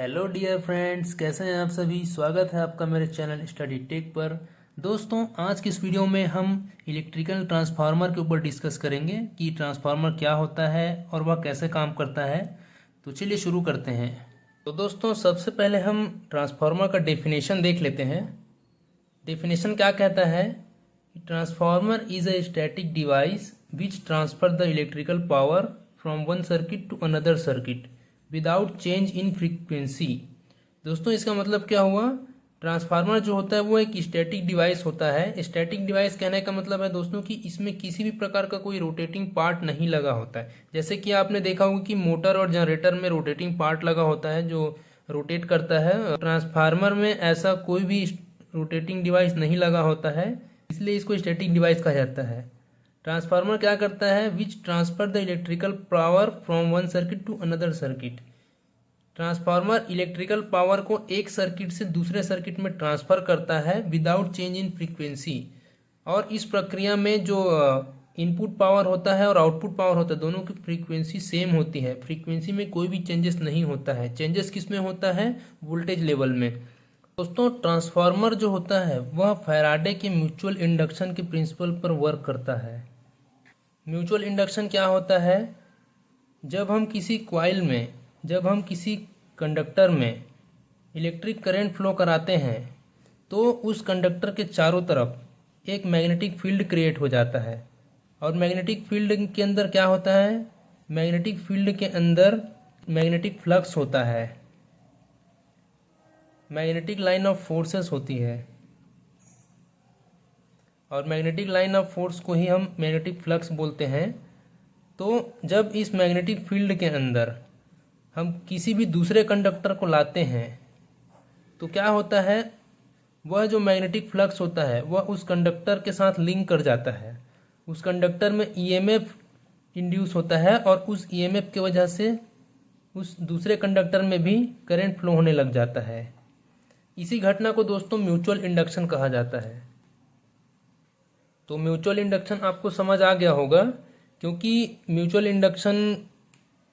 Hello dear friends, कैसे हैं आप सभी। स्वागत है आपका मेरे चैनल स्टडी टेक पर। दोस्तों, आज की इस वीडियो में हम इलेक्ट्रिकल ट्रांसफार्मर के ऊपर डिस्कस करेंगे कि ट्रांसफार्मर क्या होता है और वह कैसे काम करता है। तो चलिए शुरू करते हैं। तो दोस्तों, सबसे पहले हम ट्रांसफार्मर का डेफिनेशन देख लेते हैं। डेफिनेशन क्या कहता है? Transformer is a static device which transfer the electrical power from one circuit to another circuit without change in frequency. दोस्तों, इसका मतलब क्या हुआ? ट्रांसफार्मर जो होता है वो एक स्टैटिक डिवाइस होता है। स्टैटिक डिवाइस कहने का मतलब है दोस्तों कि इसमें किसी भी प्रकार का कोई रोटेटिंग पार्ट नहीं लगा होता है। जैसे कि आपने देखा होगा कि मोटर और जनरेटर में रोटेटिंग पार्ट लगा होता है जो रोटेट करता है। ट्रांसफार्मर में ऐसा कोई भी रोटेटिंग डिवाइस नहीं लगा होता है, इसलिए इसको स्टैटिक डिवाइस कहा जाता है। ट्रांसफार्मर क्या करता है? Which transfer the electrical power from one circuit to another circuit. Transformer electrical power को एक सर्किट से दूसरे सर्किट में ट्रांसफर करता है विदाउट चेंज इन फ्रीक्वेंसी। और इस प्रक्रिया में जो इनपुट पावर होता है और आउटपुट पावर होता है, दोनों की फ्रीक्वेंसी सेम होती है। फ्रीक्वेंसी में कोई भी चेंजेस नहीं होता है। चेंजेस किस में होता है? वोल्टेज लेवल में। दोस्तों, ट्रांसफार्मर जो होता है वह फैराडे के म्यूचुअल इंडक्शन के प्रिंसिपल पर वर्क करता है। म्यूचुअल इंडक्शन क्या होता है? जब हम किसी कंडक्टर में इलेक्ट्रिक करंट फ्लो कराते हैं तो उस कंडक्टर के चारों तरफ एक मैग्नेटिक फील्ड क्रिएट हो जाता है। और मैग्नेटिक फील्ड के अंदर क्या होता है? मैग्नेटिक फील्ड के अंदर मैग्नेटिक फ्लक्स होता है, मैग्नेटिक लाइन ऑफ फोर्सेस होती है। और मैग्नेटिक लाइन ऑफ फोर्स को ही हम मैग्नेटिक फ्लक्स बोलते हैं। तो जब इस मैग्नेटिक फील्ड के अंदर हम किसी भी दूसरे कंडक्टर को लाते हैं तो क्या होता है? वह जो मैग्नेटिक फ्लक्स होता है वह उस कंडक्टर के साथ लिंक कर जाता है। उस कंडक्टर में ईएमएफ इंड्यूस होता है और उस ईएमएफ की वजह से उस दूसरे कंडक्टर में भी करंट फ्लो होने लग जाता है। इसी घटना को दोस्तों म्यूचुअल इंडक्शन कहा जाता है। तो म्यूचुअल इंडक्शन आपको समझ आ गया होगा, क्योंकि म्यूचुअल इंडक्शन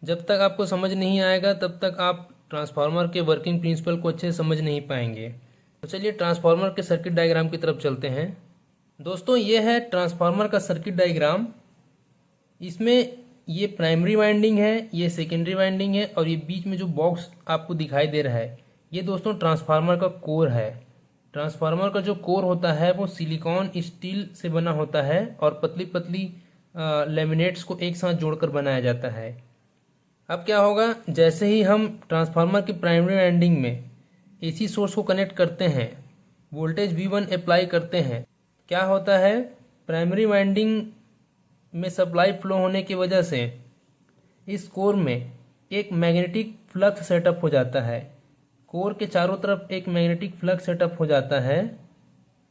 जब तक आपको समझ नहीं आएगा तब तक आप ट्रांसफार्मर के वर्किंग प्रिंसिपल को अच्छे से समझ नहीं पाएंगे। तो चलिए ट्रांसफार्मर के सर्किट डायग्राम की तरफ चलते हैं। दोस्तों, ये है ट्रांसफार्मर का सर्किट डायग्राम। इसमें ये प्राइमरी वाइंडिंग है, ये सेकेंडरी वाइंडिंग है और ये बीच में जो बॉक्स आपको दिखाई दे रहा है ये दोस्तों ट्रांसफार्मर का कोर है। ट्रांसफार्मर का जो कोर होता है वो सिलिकॉन स्टील से बना होता है और पतली पतली लेमिनेट्स को एक साथ जोड़कर बनाया जाता है। अब क्या होगा? जैसे ही हम ट्रांसफार्मर की प्राइमरी वाइंडिंग में एसी सोर्स को कनेक्ट करते हैं, वोल्टेज V1 अप्लाई करते हैं, क्या होता है? प्राइमरी वाइंडिंग में सप्लाई फ्लो होने की वजह से इस कोर में एक मैग्नेटिक फ्लक्स सेटअप हो जाता है। कोर के चारों तरफ एक मैग्नेटिक फ्लक्स सेटअप हो जाता है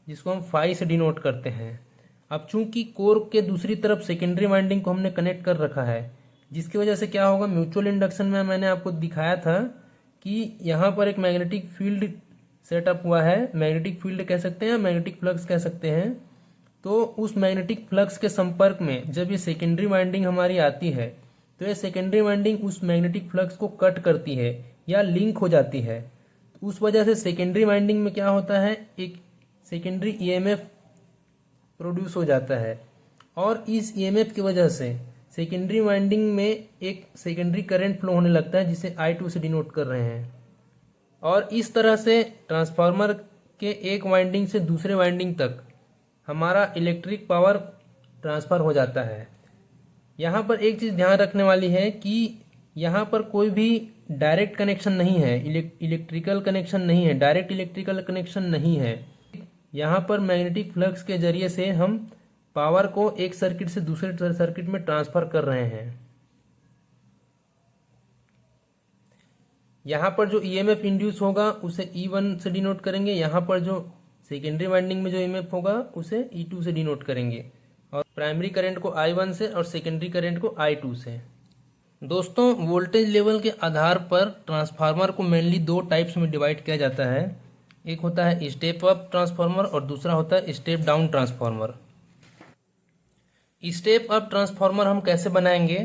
जिसको हम फाई से डिनोट करते हैं। अब चूंकि कोर के दूसरी तरफ सेकेंडरी वाइंडिंग को हमने कनेक्ट कर रखा है, जिसकी वजह से क्या होगा? म्यूचुअल इंडक्शन में मैंने आपको दिखाया था कि यहाँ पर एक मैग्नेटिक फील्ड सेटअप हुआ है। मैग्नेटिक फील्ड कह सकते हैं, मैग्नेटिक फ्लक्स कह सकते हैं। तो उस मैग्नेटिक फ्लक्स के संपर्क में जब ये सेकेंडरी वाइंडिंग हमारी आती है तो ये सेकेंडरी वाइंडिंग उस मैग्नेटिक फ्लक्स को कट करती है या लिंक हो जाती है। तो उस वजह से सेकेंडरी वाइंडिंग में क्या होता है? एक सेकेंडरी ईएमएफ प्रोड्यूस हो जाता है और इस ईएमएफ की वजह से सेकेंडरी वाइंडिंग में एक सेकेंडरी करंट फ्लो होने लगता है जिसे I2 से डिनोट कर रहे हैं। और इस तरह से ट्रांसफार्मर के एक वाइंडिंग से दूसरे वाइंडिंग तक हमारा इलेक्ट्रिक पावर ट्रांसफ़र हो जाता है। यहाँ पर एक चीज़ ध्यान रखने वाली है कि यहाँ पर कोई भी डायरेक्ट कनेक्शन नहीं है, इलेक्ट्रिकल कनेक्शन नहीं है, डायरेक्ट इलेक्ट्रिकल कनेक्शन नहीं है। यहाँ पर मैग्नेटिक फ्लक्स के जरिए से हम पावर को एक सर्किट से दूसरे सर्किट में ट्रांसफ़र कर रहे हैं। यहाँ पर जो ईएमएफ इंड्यूस होगा उसे E1 से डिनोट करेंगे। यहाँ पर जो सेकेंडरी वाइंडिंग में जो ईएमएफ होगा उसे E2 से डिनोट करेंगे और प्राइमरी करंट को I1 से और सेकेंडरी करंट को I2 से। दोस्तों, वोल्टेज लेवल के आधार पर ट्रांसफार्मर को मेनली दो टाइप्स में डिवाइड किया जाता है। एक होता है स्टेप अप ट्रांसफार्मर और दूसरा होता है step down transformer. Step up transformer हम कैसे बनाएंगे?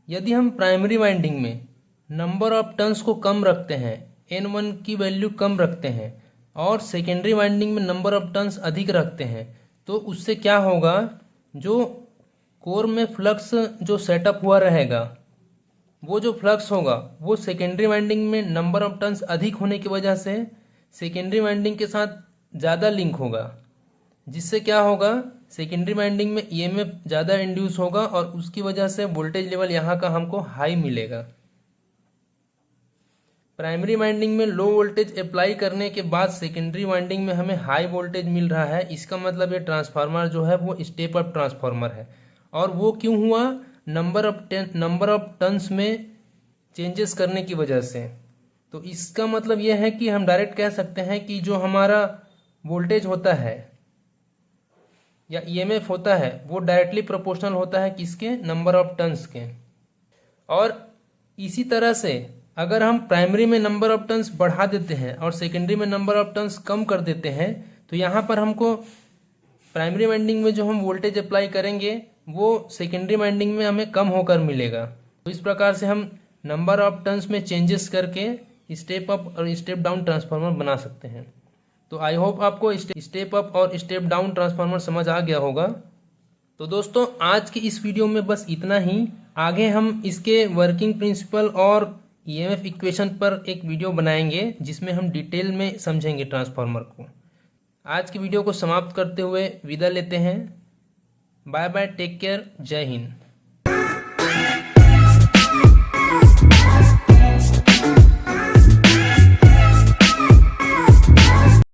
यदि हम प्राइमरी वाइंडिंग में नंबर ऑफ टर्न्स को कम रखते हैं N1 की वैल्यू कम रखते हैं और सेकेंडरी वाइंडिंग में नंबर ऑफ टर्न्स अधिक रखते हैं, तो उससे क्या होगा, जो कोर में फ्लक्स जो सेटअप हुआ रहेगा, वो जो फ्लक्स होगा वो सेकेंडरी वाइंडिंग में नंबर ऑफ टर्न्स अधिक होने की वजह से सेकेंडरी वाइंडिंग के साथ ज़्यादा लिंक होगा, जिससे क्या होगा, सेकेंडरी वाइंडिंग में ईएमएफ ज़्यादा इंड्यूस होगा और उसकी वजह से वोल्टेज लेवल यहाँ का हमको हाई मिलेगा। प्राइमरी वाइंडिंग में लो वोल्टेज अप्लाई करने के बाद सेकेंडरी वाइंडिंग में हमें हाई वोल्टेज मिल रहा है, इसका मतलब ये ट्रांसफार्मर जो है वो स्टेप अप ट्रांसफार्मर है। और वो क्यों हुआ, नंबर ऑफ टर्न्स में चेंजेस करने की वजह से। तो इसका मतलब यह है कि हम डायरेक्ट कह सकते हैं कि जो हमारा वोल्टेज होता है या ईएमएफ होता है वो डायरेक्टली प्रोपोर्शनल होता है किसके, नंबर ऑफ टर्न्स के। और इसी तरह से अगर हम प्राइमरी में नंबर ऑफ टर्न्स बढ़ा देते हैं और सेकेंडरी में नंबर ऑफ टर्न्स कम कर देते हैं, तो यहाँ पर हमको प्राइमरी वाइंडिंग में जो हम वोल्टेज अप्लाई करेंगे वो सेकेंडरी वाइंडिंग में हमें कम होकर मिलेगा। तो इस प्रकार से हम नंबर ऑफ टर्न्स में चेंजेस करके स्टेप अप और स्टेप डाउन ट्रांसफार्मर बना सकते हैं। तो आई होप आपको स्टेप अप और स्टेप डाउन ट्रांसफार्मर समझ आ गया होगा। तो दोस्तों आज की इस वीडियो में बस इतना ही। आगे हम इसके वर्किंग प्रिंसिपल और ईएमएफ इक्वेशन पर एक वीडियो बनाएंगे जिसमें हम डिटेल में समझेंगे ट्रांसफार्मर को। आज की वीडियो को समाप्त करते हुए विदा लेते हैं। बाय बाय, टेक केयर, जय हिंद।